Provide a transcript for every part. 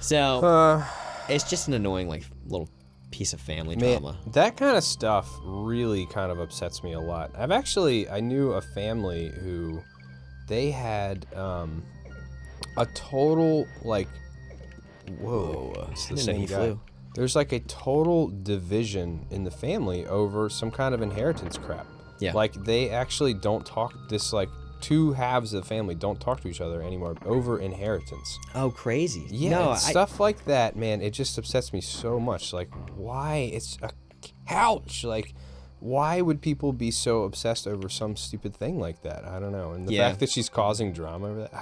So it's just an annoying, like, little piece of family drama. That kind of stuff really kind of upsets me a lot. I knew a family who they had a total, like, whoa, it's the same guy. Flew. There's like a total division in the family over some kind of inheritance crap. Yeah. Like, they actually don't talk, this, like, two halves of the family don't talk to each other anymore over inheritance. Oh, crazy. Yeah, no, stuff like that, man, it just upsets me so much. Like, why? It's a couch. Like, why would people be so obsessed over some stupid thing like that? I don't know. And the fact that she's causing drama over that,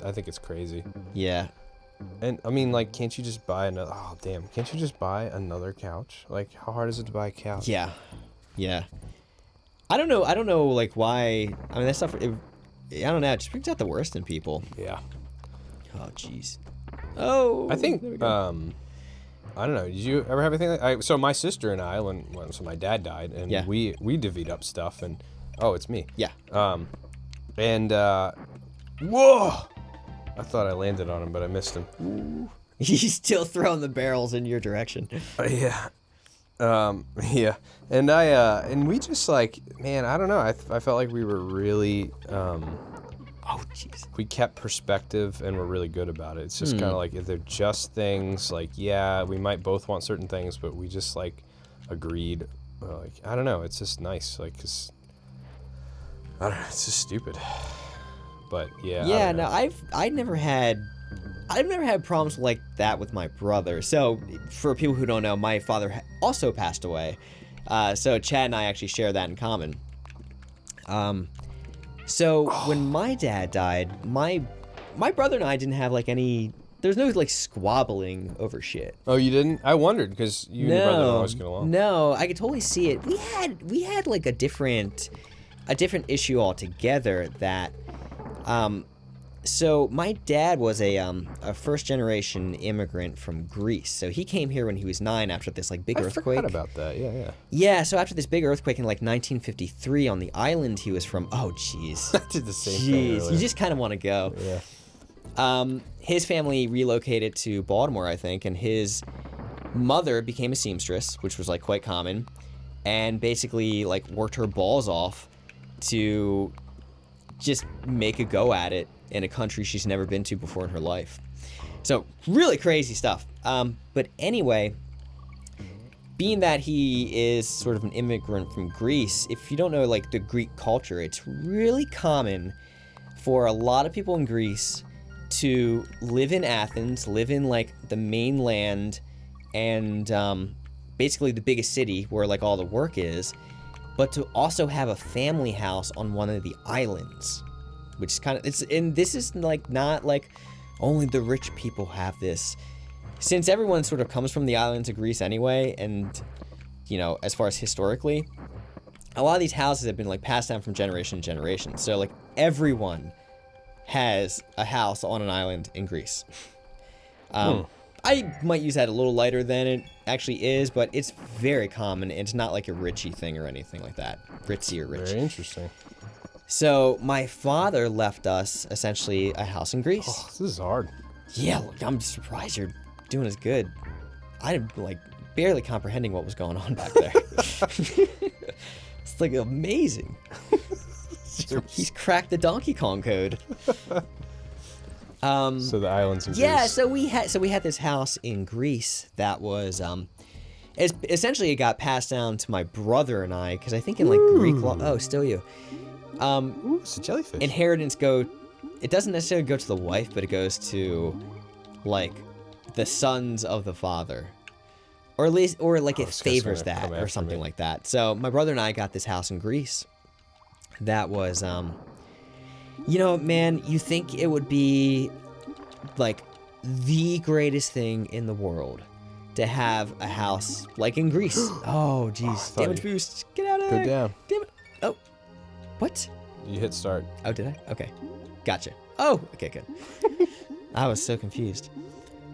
I think it's crazy. Yeah. And, I mean, like, can't you just buy another... Oh, damn. Can't you just buy another couch? Like, how hard is it to buy a couch? Yeah. Yeah. I don't know, like, why... I mean, that stuff... I don't know. It just brings out the worst in people. Yeah. Oh, jeez. Oh. I think... I don't know. Did you ever have anything like... So, my sister and I, so my dad died, and we divvied up stuff, and... Oh, it's me. Yeah. Whoa! I thought I landed on him, but I missed him. Ooh. He's still throwing the barrels in your direction. Yeah. Yeah. And we just, like, man, I don't know. I felt like we were really, oh, jeez. We kept perspective and we're really good about it. It's just kind of like, if they're just things, like, yeah, we might both want certain things, but we just, like, agreed. Like, I don't know. It's just nice. Like, 'cause, I don't know. It's just stupid. But yeah. Yeah, no, I've never had problems like that with my brother. So for people who don't know, my father also passed away. So Chad and I actually share that in common. So when my dad died, my brother and I didn't have like any. There's no like squabbling over shit. Oh, you didn't? I wondered because you and your brother were always getting along. No, I could totally see it. We had like a different issue altogether that. So my dad was a first-generation immigrant from Greece. So he came here when he was 9 after this like big earthquake. I forgot about that. Yeah. Yeah. So after this big earthquake in like 1953 on the island he was from. Oh, jeez. I did the same thing. Jeez, you just kind of want to go. Yeah. His family relocated to Baltimore, I think, and his mother became a seamstress, which was like quite common, and basically like worked her balls off to just make a go at it in a country she's never been to before in her life. So really crazy stuff. But anyway, being that he is sort of an immigrant from Greece, if you don't know like the Greek culture, it's really common for a lot of people in Greece to live in Athens, live in like the mainland and basically the biggest city where like all the work is, but to also have a family house on one of the islands, which is kind of, and this is like not like only the rich people have this, since everyone sort of comes from the islands of Greece anyway, and you know, as far as historically, a lot of these houses have been like passed down from generation to generation, so like everyone has a house on an island in Greece. I might use that a little lighter than it actually is, but it's very common. It's not like a Richie thing or anything like that. Ritzy or rich. Very interesting. So my father left us essentially a house in Greece. Oh, this is hard. Yeah, look, I'm surprised you're doing as good. I'm like barely comprehending what was going on back there. It's like amazing. He's cracked the Donkey Kong code. So the islands in Greece. Yeah, so we had this house in Greece that was essentially it got passed down to my brother and I, because I think in like Greek law. Oh, still you. Ooh, it's a jellyfish. Inheritance it doesn't necessarily go to the wife, but it goes to like the sons of the father, or at least, or like it favors that or something like that. So my brother and I got this house in Greece. That was you know, man, you think it would be like the greatest thing in the world to have a house like in Greece. Oh, jeez. Damage boost. Get out of there. Go down. Damn it. Oh. What? You hit start. Oh, did I? Okay. Gotcha. Oh, okay, good. I was so confused.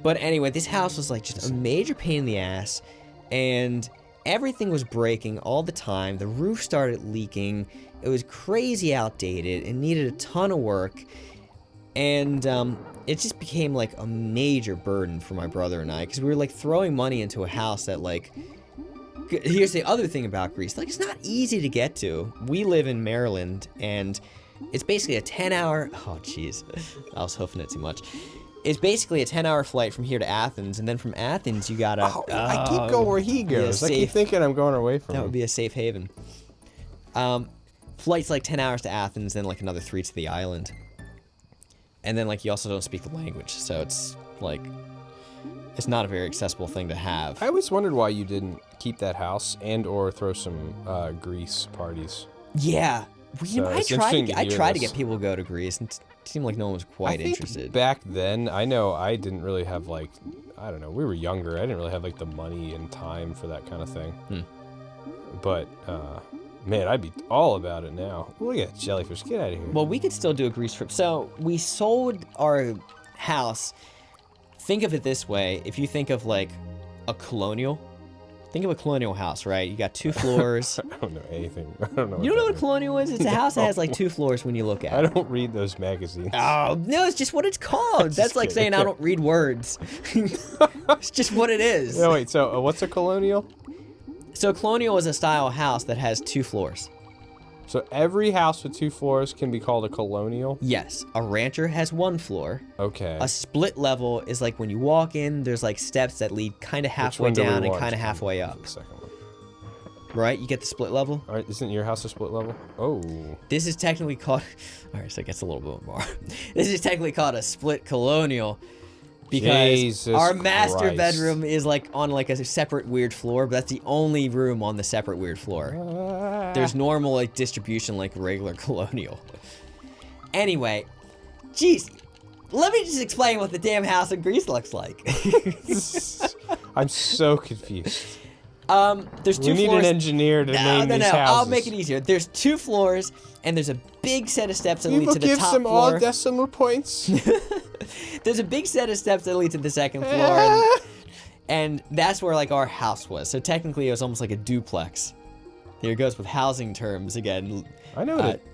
But anyway, this house was like just a major pain in the ass, and everything was breaking all the time. The roof started leaking. It was crazy outdated. It needed a ton of work. And it just became like a major burden for my brother and I, because we were like throwing money into a house that like, here's the other thing about Greece, like it's not easy to get to. We live in Maryland, and it's basically a 10-hour, oh jeez, I was hoofing it too much. It's basically a 10-hour flight from here to Athens, and then from Athens you gotta... I keep going where he goes. I keep thinking I'm going away from him. That would be a safe haven. Flight's like 10 hours to Athens, then like another 3 to the island. And then like you also don't speak the language, so it's like... It's not a very accessible thing to have. I always wondered why you didn't keep that house and or throw some Greece parties. Yeah. You know, I tried to this. get people to go to Greece, and it seemed like no one was quite interested. Back then, I know I didn't really have like, I don't know, we were younger. I didn't really have like the money and time for that kind of thing. But, man, I'd be all about it now. Look at that jellyfish. Get out of here. Well, we could still do a Greece trip. So we sold our house. Think of it this way. If you think of like a colonial, think of a colonial house, right? You got 2 floors. I don't know anything. I don't know. You don't know what a colonial is? It's a house that has like 2 floors when you look at it. I don't read those magazines. Oh, no, it's just what it's called. That's like saying I don't read words. It's just what it is. No, wait, so what's a colonial? So a colonial is a style house that has 2 floors. So every house with 2 floors can be called a colonial? Yes. A rancher has 1 floor. Okay. A split level is like when you walk in, there's like steps that lead kind of halfway down and kind of halfway up. The second one. Right? You get the split level? All right, isn't your house a split level? Oh. This is technically called... All right, so it gets a little bit more. This is technically called a split colonial. Because Jesus our master Christ. bedroom is like on like a separate weird floor, but that's the only room on the separate weird floor. There's normal like distribution like regular colonial. Anyway, geez, let me just explain what the damn house in Greece looks like. I'm so confused. There's 2 floors. We need an engineer to name these houses. I'll make it easier. There's 2 floors, and there's a big set of steps that lead People to the give top some floor. all decimal points. There's a big set of steps that lead to the second floor, and that's where like our house was. So technically, it was almost like a duplex. Here it goes with housing terms again. I know it.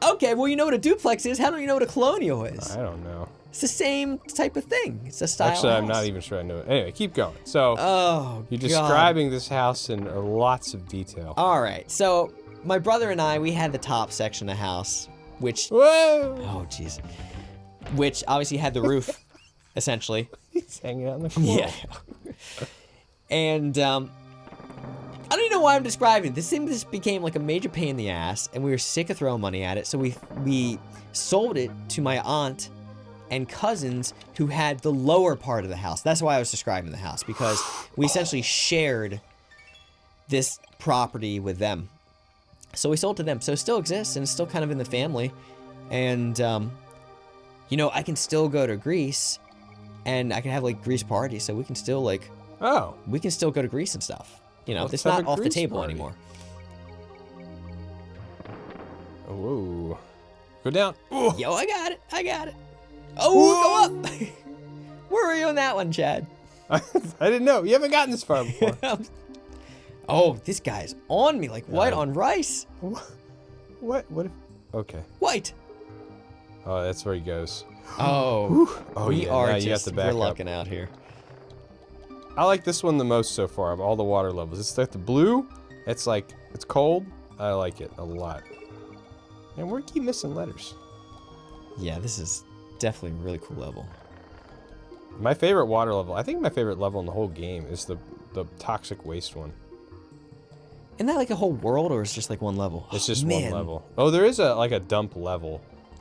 Okay, well you know what a duplex is. How don't you know what a colonial is? I don't know. It's the same type of thing. It's a style. Actually, house. I'm not even sure I know it. Anyway, keep going. So, you're God. describing this house in lots of detail. All right, so my brother and I, we had the top section of the house, which... Whoa! Oh, jeez. Which obviously had the roof, essentially. He's hanging out on the floor. Yeah. And, I don't even know why I'm describing it. This thing just became like a major pain in the ass, and we were sick of throwing money at it, so we sold it to my aunt and cousins who had the lower part of the house. That's why I was describing the house, because we essentially shared this property with them. So we sold to them. So it still exists, and it's still kind of in the family. And, you know, I can still go to Greece, and I can have, like, Greece parties, so we can still, like... Oh. We can still go to Greece and stuff. You know, Let's it's have not a off the Greece table party. anymore. Whoa. Go down. Ooh. Yo, I got it. I got it. Oh, go up. Where were you on that one, Chad? I didn't know. You haven't gotten this far before. Oh, this guy's on me like white on rice. What if... Okay. White. Oh, that's where he goes. Oh. Oh, We yeah. are Now you have just... to back We're up. lucking out here. I like this one the most so far of all the water levels. It's like the blue. It's like, it's cold. I like it a lot. And we keep missing letters. Yeah, this is definitely a really cool level. My favorite water level, I think my favorite level in the whole game is the toxic waste one. Isn't that like a whole world, or is it just like one level? It's just Man. one level. Oh, there is like a dump level.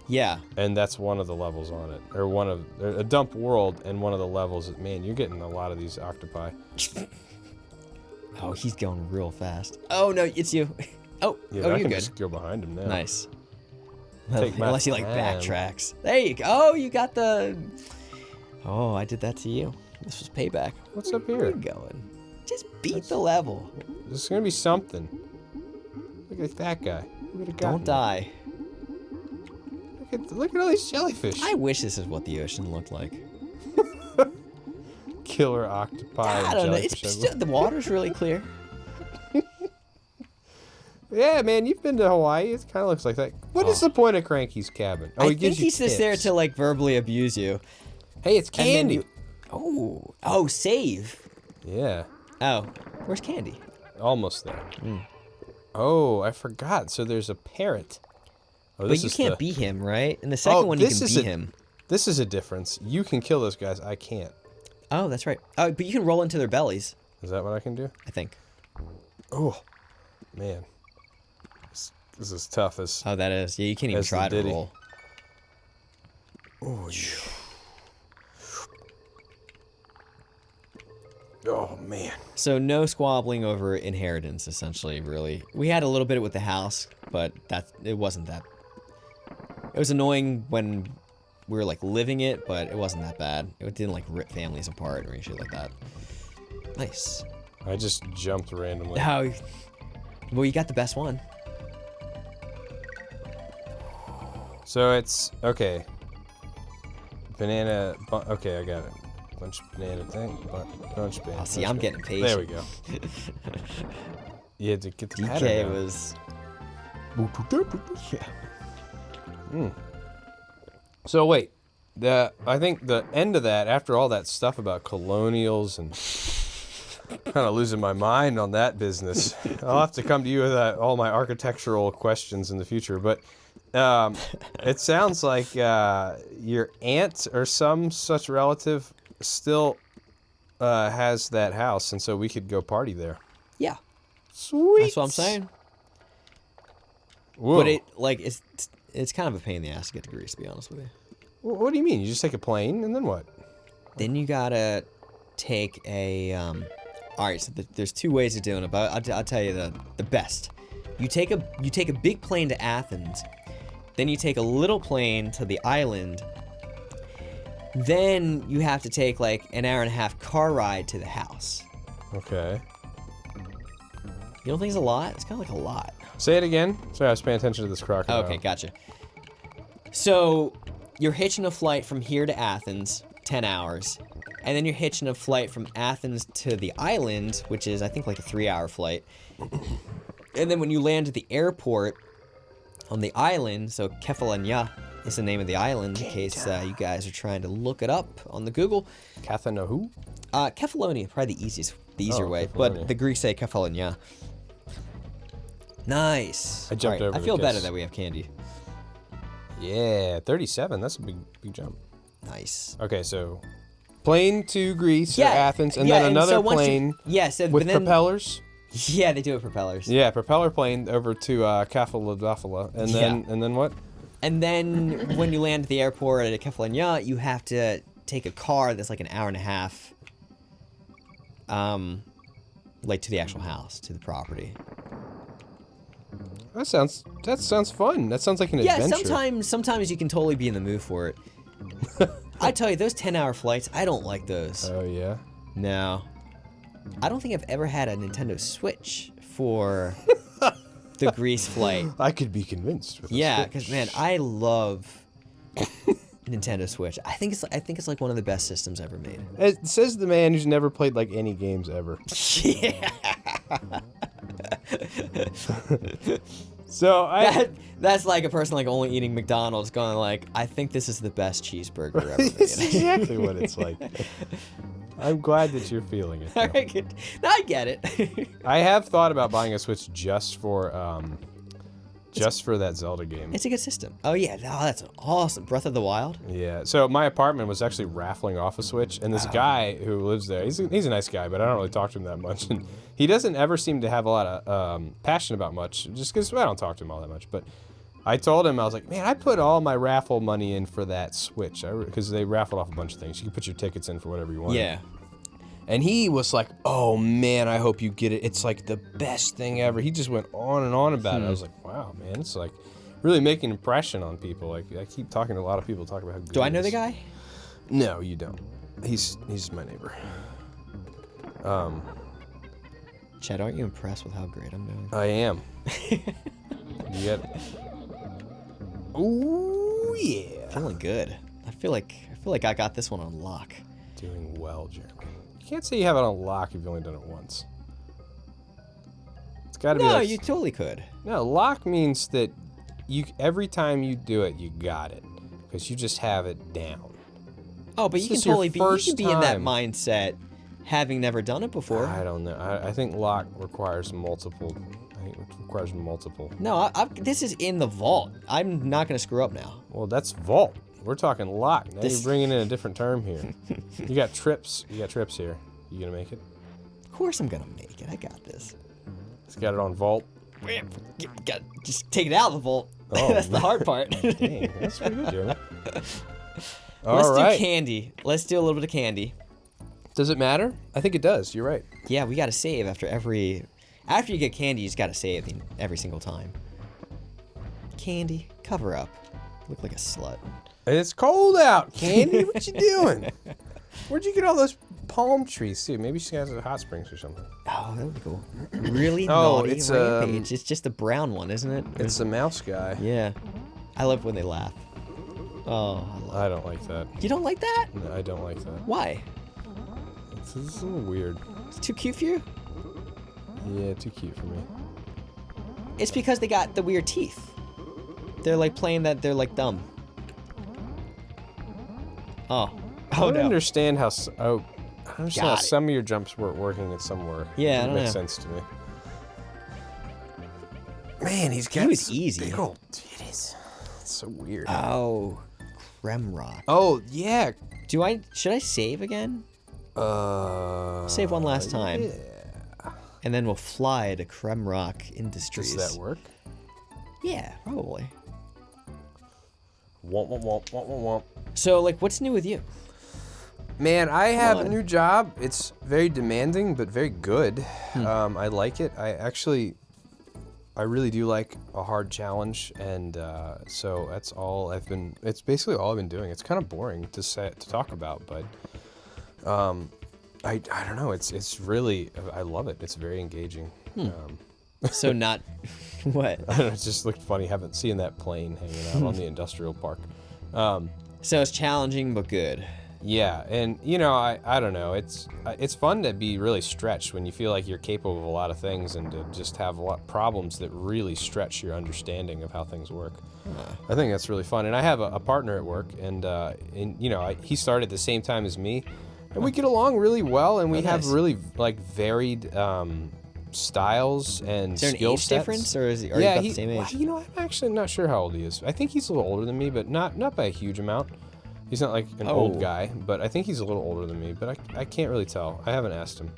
Yeah. And that's one of the levels on it. Or a dump world, and one of the levels. Man, you're getting a lot of these octopi. Oh, he's going real fast. Oh, no, it's you. Oh, Yeah, oh, I you're can good. just go behind him now. Nice. Take my Unless he like time. backtracks. There you go. Oh, you got the... Oh, I did that to you. This was payback. What's up Where are here? you going? Just beat the level. There's gonna be something. Look at that guy. Who would've gotten Don't die. Look at all these jellyfish. I wish this is what the ocean looked like. Killer octopi. I and don't know. jellyfish It's still, the water's really clear. Yeah, man, you've been to Hawaii. It kind of looks like that. What is the point of Cranky's cabin? Oh, I he think gives you he's just there tips. to like verbally abuse you. Hey, it's And then candy. Oh, save. Yeah, Oh, where's Candy? almost there. Oh, I forgot. So there's a parrot. Oh, But this you is can't the... beat him, right? In the second one, you this can is beat him. This is a difference. You can kill those guys. I can't. Oh, that's right. Oh, but you can roll into their bellies, Is that what I can do? I think. Oh, man. This is tough as... Oh, that is. Yeah, you can't even That's the try to ditty. roll. Oh, yeah. Oh, man. So no squabbling over inheritance, essentially, really. We had a little bit with the house, but it wasn't that... It was annoying when we were, like, living it, but it wasn't that bad. It didn't, like, rip families apart or any shit like that. Nice. I just jumped randomly. Oh, well, you got the best one. So it's... Okay. Banana... Okay, I got it. Bunch banana thing. Bunch banana. Oh, see, I'm getting impatient. There we go. You had to get the DK pattern down. was... Yeah. So wait, I think the end of that, after all that stuff about colonials and kind of losing my mind on that business, I'll have to come to you with all my architectural questions in the future. But it sounds like your aunt or some such relative still has that house, and so we could go party there. Yeah. Sweet. That's what I'm saying. Whoa. But it's kind of a pain in the ass to get to Greece, to be honest with you. What do you mean? You just take a plane and then what? Then you gotta take a all right, so there's two ways of doing it, but I'll tell you the best. You take a big plane to Athens, then you take a little plane to the island, then you have to take like an hour and a half car ride to the house. Okay. You don't think it's a lot? It's kind of like a lot. Say it again. Sorry, I was paying attention to this crocodile. Okay, gotcha. So you're hitching a flight from here to Athens, 10 hours, and then you're hitching a flight from Athens to the island, which is I think like a 3-hour flight. And then when you land at the airport on the island, so Kefalonia is the name of the island, in case you guys are trying to look it up on the Google. Kathanahu? Kefalonia, probably the easier way, Kefalonia. but the Greeks say Kefalonia. Nice. I jumped over I the feel better kiss. that we have candy. Yeah, 37. That's a big jump. Nice. Okay, so plane to Greece or Yeah, Athens, and yeah, then and another so once you- plane Yeah, so with but then, propellers. Yeah, they do have propellers. Yeah, propeller plane over to Kefalonia, and then what? And then when you land at the airport at Kefalonia, you have to take a car that's like an hour and a half, like to the actual house, to the property. That sounds fun. That sounds like an Yeah, adventure. sometimes you can totally be in the mood for it. I tell you, those 10-hour flights, I don't like those. Oh yeah. No. I don't think I've ever had a Nintendo Switch for the Greece flight. I could be convinced. With a Yeah, Switch. because man, I love Nintendo Switch. I think it's like one of the best systems ever made. It says the man who's never played like any games ever. Yeah. So That's like a person like only eating McDonald's going like, I think this is the best cheeseburger ever it's made. exactly what it's like. I'm glad that you're feeling it. though. All right, good. No, I get it. I have thought about buying a Switch just for that Zelda game. It's a good system. Oh yeah, oh, that's awesome. Breath of the Wild. Yeah. So my apartment was actually raffling off a Switch, and this guy who lives there, he's a nice guy, but I don't really talk to him that much. And he doesn't ever seem to have a lot of passion about much, just because I don't talk to him all that much. But I told him, I was like, man, I put all my raffle money in for that Switch, because they raffled off a bunch of things. You can put your tickets in for whatever you want. Yeah. And he was like, oh man, I hope you get it. It's like the best thing ever. He just went on and on about it. I was like, wow, man, it's like really making an impression on people. Like I keep talking to a lot of people, talking about how good Do I it know is. the guy? No, you don't. He's my neighbor. Chad, aren't you impressed with how great I'm doing? I am. You get it? Ooh, yeah. Feeling good. I feel like I got this one on lock. Doing well, Jeremy. You can't say you have it on lock if you've only done it once. It's got to be No, like... you totally could. No, lock means that every time you do it, you got it. Because you just have it down. Oh, but This you can is your totally be. You first can be in that time. mindset, having never done it before. I don't know. I think lock requires multiple. No, this is in the vault. I'm not gonna screw up now. Well, that's vault. We're talking lock. Now you're bringing in a different term here. You got trips. You got trips here. You gonna make it? Of course I'm gonna make it. I got this. It's got it on vault. Just take it out of the vault. Oh, That's the hard part. Dang, that's pretty good, Jeremy. Let's All right. do candy. Let's do a little bit of candy. Does it matter? I think it does. You're right. Yeah, we gotta save after you get candy, you just gotta save every single time. Candy, cover up. Look like a slut. It's cold out, Candy. What you doing? Where'd you get all those palm trees, too? Maybe she has hot springs or something. Oh, that would be cool. Really Oh, naughty it's, rampage. It's just the brown one, isn't it? It's a mouse guy. Yeah. I love when they laugh. Oh, I don't like that. You don't like that? No, I don't like that. Why? It's a little weird. It's too cute for you? Yeah, too cute for me. It's because they got the weird teeth. They're like playing that they're like dumb. Oh. I don't understand how. I don't understand how Got it. some of your jumps weren't working and some were. Yeah, I it don't makes know. sense to me. Man, he's got. He was easy. Big old titties. It's so weird. Oh. Creme rock. Oh yeah. Should I save again? Save one last time. Yeah. And then we'll fly to Creme Rock Industries. Does that work? Yeah, probably. Womp womp womp womp womp womp. So, like, what's new with you? Man, I have a on. new job. It's very demanding, but very good. I like it. I really do like a hard challenge, and so that's all I've been. It's basically all I've been doing. It's kind of boring to talk about, but I don't know. It's really, I love it. It's very engaging. So not what? I don't know, it just looked funny seeing that plane hanging out on the industrial park. So it's challenging but good. Yeah, and you know, I don't know. It's fun to be really stretched when you feel like you're capable of a lot of things, and to just have a lot of problems that really stretch your understanding of how things work. I think that's really fun. And I have a partner at work, and you know, he started at the same time as me, and we get along really well, and we have nice. really like varied styles and Is there an skill age sets. difference, or are you about the same age? Well, you know, I'm actually not sure how old he is. I think he's a little older than me, but not by a huge amount. He's not like an old guy, but I think he's a little older than me, but I can't really tell. I haven't asked him.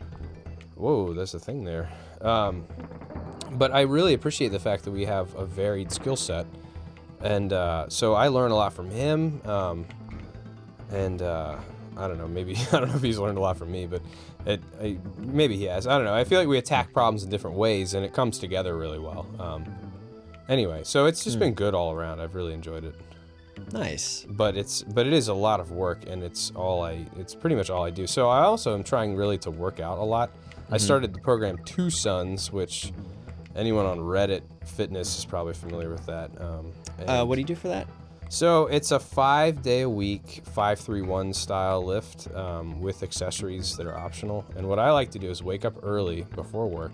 Whoa, there's a thing there. But I really appreciate the fact that we have a varied skill set. And so I learn a lot from him. And I don't know, maybe, I don't know if he's learned a lot from me, but maybe he has. I don't know. I feel like we attack problems in different ways, and it comes together really well. Anyway, so it's just been good all around. I've really enjoyed it. Nice. But it is a lot of work, and it's pretty much all I do. So I also am trying really to work out a lot. I started the program Two Sons, which anyone on Reddit Fitness is probably familiar with that. What do you do for that? So it's a 5-day-a-week 5-3-1 style lift with accessories that are optional. And what I like to do is wake up early before work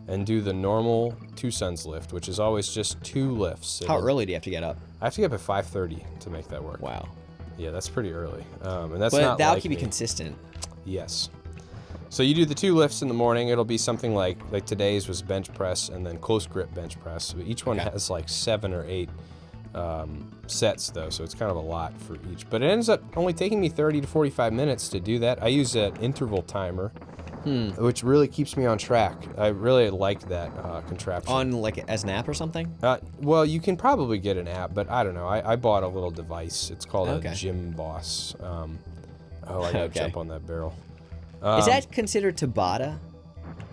and do the normal Two Sons lift, which is always just 2 lifts. How early do you have to get up? I have to get up at 5:30 to make that work. Wow. Yeah, that's pretty early. And that's But not that'll like keep you me. consistent. Yes. So you do the 2 lifts in the morning. It'll be something like today's was bench press and then close grip bench press. Each one has like 7 or 8 sets though, so it's kind of a lot for each. But it ends up only taking me 30 to 45 minutes to do that. I use an interval timer, which really keeps me on track. I really like that contraption. On like as an app or something? Well, you can probably get an app, but I don't know. I bought a little device. It's called Okay. a Gym Boss. I gotta jump on that barrel. Is that considered Tabata,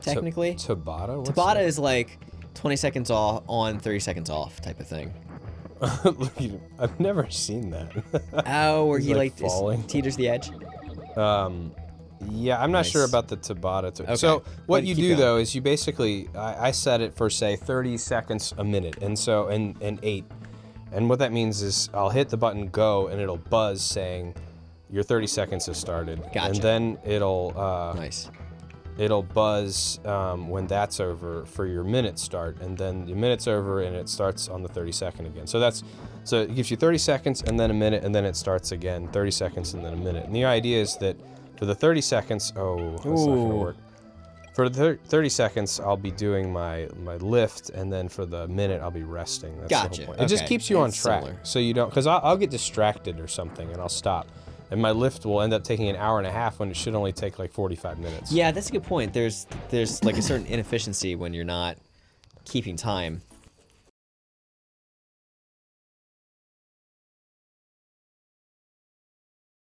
technically? Tabata? What's Tabata that? is like 20 seconds on, 30 seconds off type of thing. I've never seen that. Oh, where He's, he like, like falling. teeters the edge? Yeah, I'm not Nice. sure about the Tabata. Okay. So what But you keep do going. though is you basically I set it for say 30 seconds a minute, and so and 8, and what that means is I'll hit the button go, and it'll buzz saying your 30 seconds has started. Gotcha. And then it'll Nice. it'll buzz when that's over for your minute start, and then your minute's over and it starts on the 30-second again. So it gives you 30 seconds and then a minute, and then it starts again, 30 seconds and then a minute. And the idea is that for the 30 seconds, that's not gonna work. For the 30 seconds, I'll be doing my lift, and then for the minute, I'll be resting. That's Gotcha. the whole point. It just Okay. keeps you on It's track, similar. so you don't, because I'll get distracted or something, and I'll stop. And my lift will end up taking an hour and a half when it should only take like 45 minutes. Yeah, that's a good point. There's like a certain inefficiency when you're not keeping time.